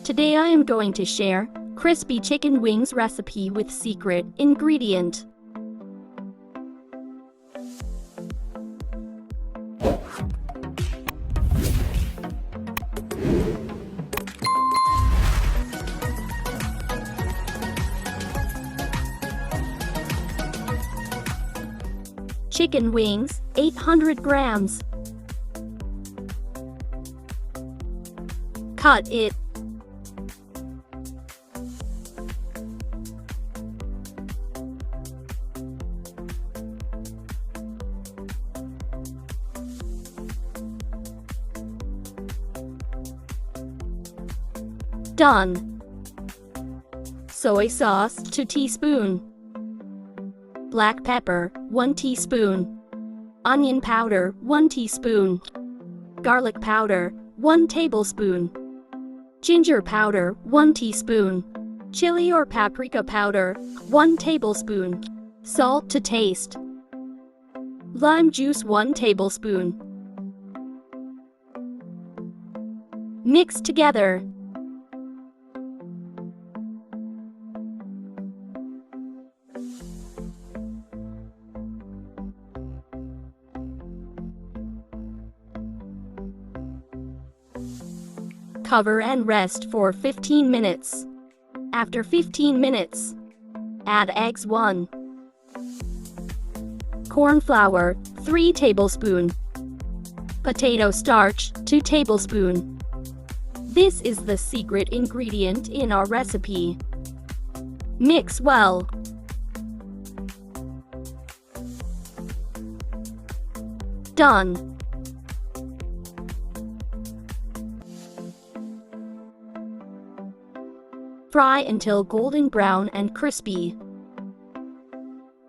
Today I am going to share crispy chicken wings recipe with secret ingredient. Chicken wings, 800 grams. Cut it. Done. Soy sauce, 2 teaspoons. Black pepper, 1 teaspoon. Onion powder, 1 teaspoon. Garlic powder, 1 tablespoon. Ginger powder, 1 teaspoon. Chili or paprika powder, 1 tablespoon. Salt to taste. Lime juice, 1 tablespoon. Mix together. Cover and rest for 15 minutes. After 15 minutes, add eggs 1. Corn flour, 3 tablespoons. Potato starch, 2 tablespoons. This is the secret ingredient in our recipe. Mix well. Done. Fry until golden brown and crispy.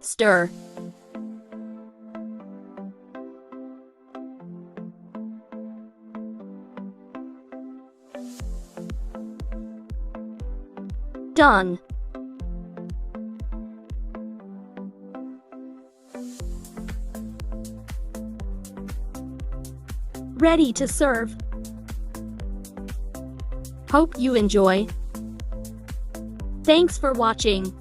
Stir. Done. Ready to serve. Hope you enjoy. Thanks for watching.